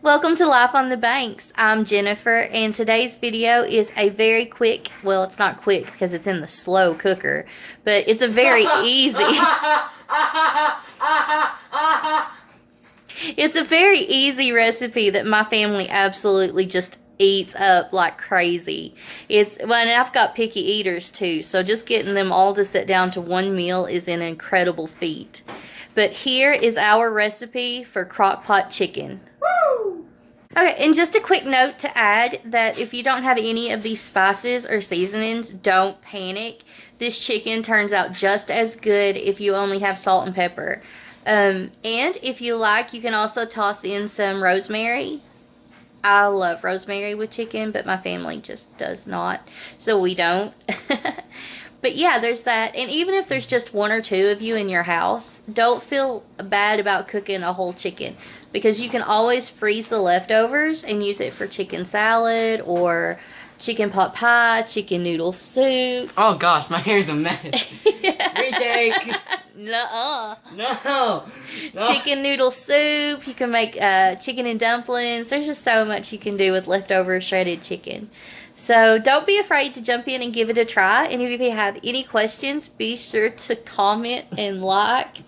Welcome to Life on the Banks. I'm Jennifer, and today's video is a very quick, well, it's not quick because it's in the slow cooker, but it's a very easy, it's a very easy recipe that my family absolutely just eats up like crazy. And I've got picky eaters too, so just getting them all to sit down to one meal is an incredible feat. But here is our recipe for crockpot chicken. Okay, and just a quick note to add that if you don't have any of these spices or seasonings, don't panic. This chicken turns out just as good if you only have salt and pepper. And if you like, you can also toss in some rosemary. I love rosemary with chicken, but my family just does not, so we don't. But yeah, there's that. And even if there's just one or two of you in your house, don't feel bad about cooking a whole chicken, because you can always freeze the leftovers and use it for chicken salad or chicken pot pie, chicken noodle soup. Oh gosh, my hair's a mess. Retake. No. Chicken noodle soup. You can make chicken and dumplings. There's just so much you can do with leftover shredded chicken. So don't be afraid to jump in and give it a try. And if you have any questions, be sure to comment and like.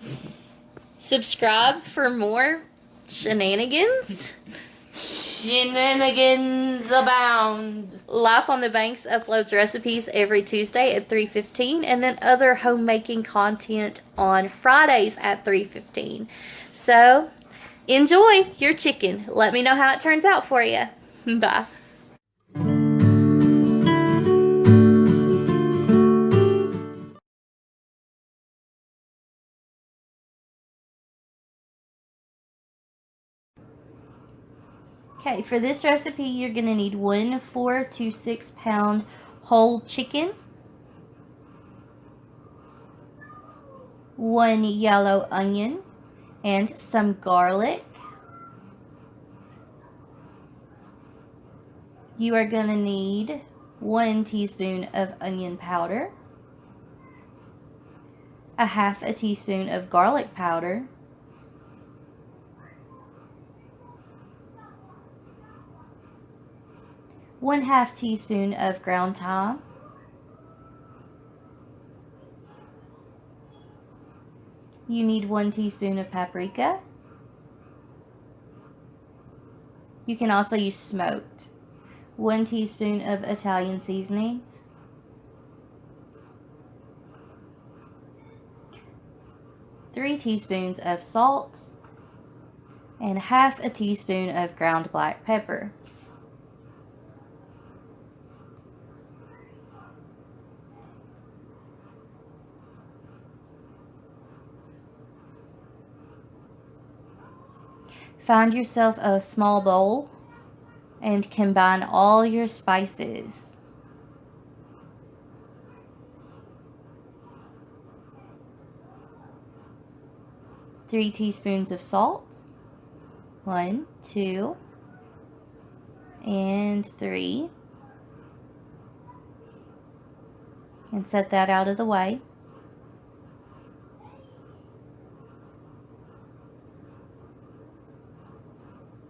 Subscribe for more shenanigans. Shenanigans abound. Life on the Banks uploads recipes every Tuesday at 3:15, and then other homemaking content on Fridays at 3:15. So enjoy your chicken. Let me know how it turns out for you. Bye. Okay, for this recipe, you're going to need 1 4 to 6 pound whole chicken, 1 yellow onion, and some garlic. You are going to need 1 teaspoon of onion powder, a half a teaspoon of garlic powder, 1/2 teaspoon of ground thyme, you need 1 teaspoon of paprika. You can also use smoked. 1 teaspoon of Italian seasoning, 3 teaspoons of salt, and 1/2 teaspoon of ground black pepper. Find yourself a small bowl and combine all your spices. Three teaspoons of salt. 1, 2, and 3. And set that out of the way.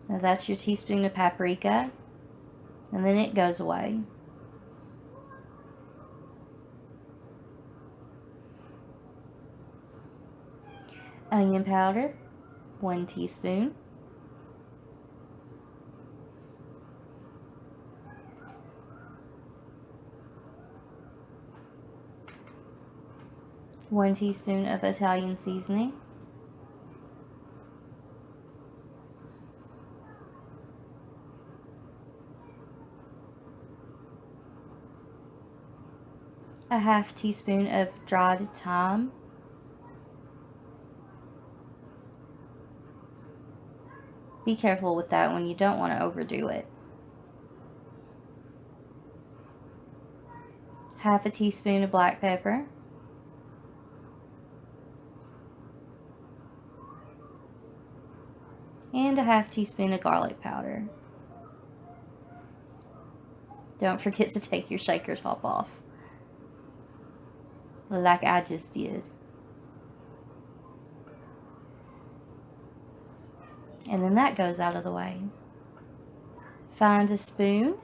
Now that's your teaspoon of paprika, and then it goes away. Onion powder, 1 teaspoon. One teaspoon of Italian seasoning. A 1/2 teaspoon of dried thyme. Be careful with that one, you don't want to overdo it. 1/2 teaspoon of black pepper. And a 1/2 teaspoon of garlic powder. Don't forget to take your shaker top off, like I just did. And then that goes out of the way. find a spoon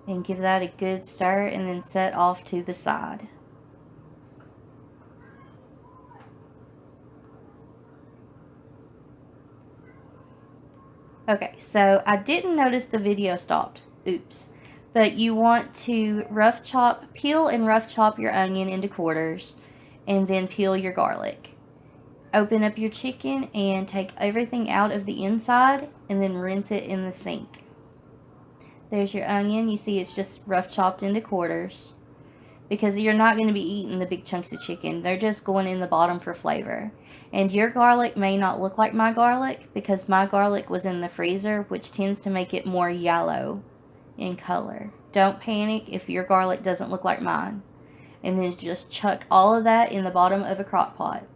and give that a good stir, and then set off to the side. Okay, so I didn't notice the video stopped. Oops. But you want to peel and rough chop your onion into quarters, and then peel your garlic. Open up your chicken and take everything out of the inside, and then rinse it in the sink. There's your onion. You see it's just rough chopped into quarters, because you're not going to be eating the big chunks of chicken. They're just going in the bottom for flavor. And your garlic may not look like my garlic, because my garlic was in the freezer, which tends to make it more yellow in color. Don't panic if your garlic doesn't look like mine. And then just chuck all of that in the bottom of a crock pot.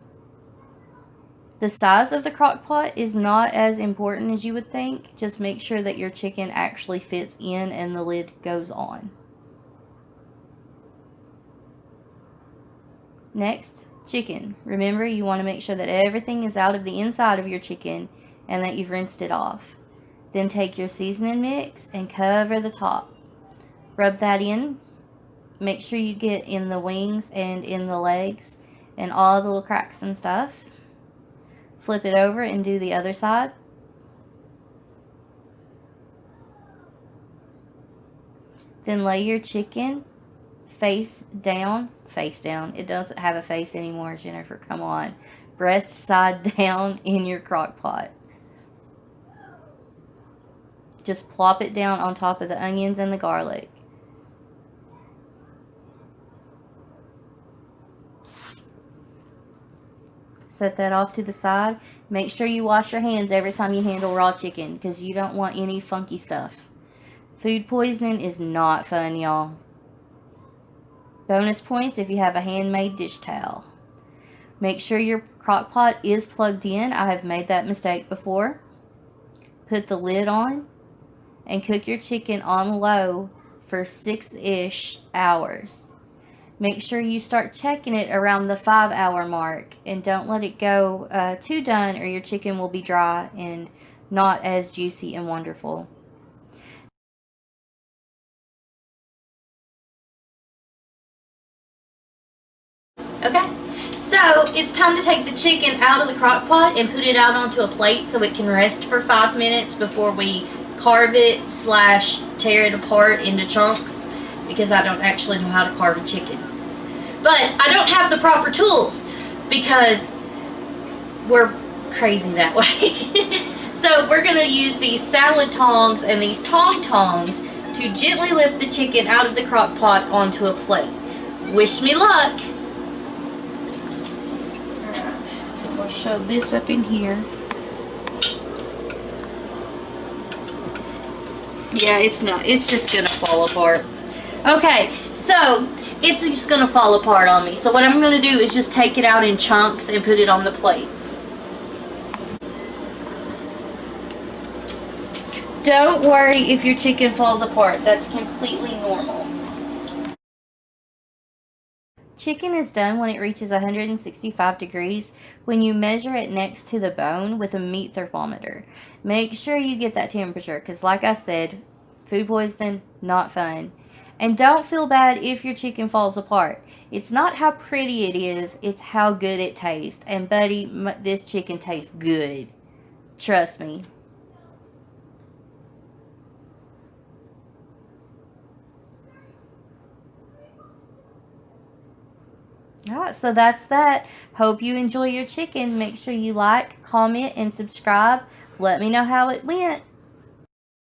The size of the crock pot is not as important as you would think. Just make sure that your chicken actually fits in and the lid goes on. Next, chicken. Remember, you want to make sure that everything is out of the inside of your chicken and that you've rinsed it off. Then take your seasoning mix and cover the top. Rub that in. Make sure you get in the wings and in the legs and all the little cracks and stuff. Flip it over and do the other side. Then lay your chicken face down. It doesn't have a face anymore, Jennifer. Come on. Breast side down in your crock pot. Just plop it down on top of the onions and the garlic. Set that off to the side. Make sure you wash your hands every time you handle raw chicken, because you don't want any funky stuff. Food poisoning is not fun, y'all. Bonus points if you have a handmade dish towel. Make sure your crock pot is plugged in. I have made that mistake before. Put the lid on and cook your chicken on low for 6-ish hours. Make sure you start checking it around the 5-hour mark, and don't let it go too done, or your chicken will be dry and not as juicy and wonderful. Okay, so it's time to take the chicken out of the crock pot and put it out onto a plate so it can rest for 5 minutes before we carve it / tear it apart into chunks, because I don't actually know how to carve a chicken. But I don't have the proper tools because we're crazy that way. So we're going to use these salad tongs and these tongs to gently lift the chicken out of the crock pot onto a plate. Wish me luck. Alright, we'll shove this up in here. Yeah, it's just going to fall apart. Okay, so it's just going to fall apart on me. So what I'm going to do is just take it out in chunks and put it on the plate. Don't worry if your chicken falls apart. That's completely normal. Chicken is done when it reaches 165 degrees when you measure it next to the bone with a meat thermometer. Make sure you get that temperature, because like I said, food poisoning, not fun. And don't feel bad if your chicken falls apart. It's not how pretty it is, it's how good it tastes. And buddy, this chicken tastes good. Trust me. Alright, so that's that. Hope you enjoy your chicken. Make sure you like, comment, and subscribe. Let me know how it went.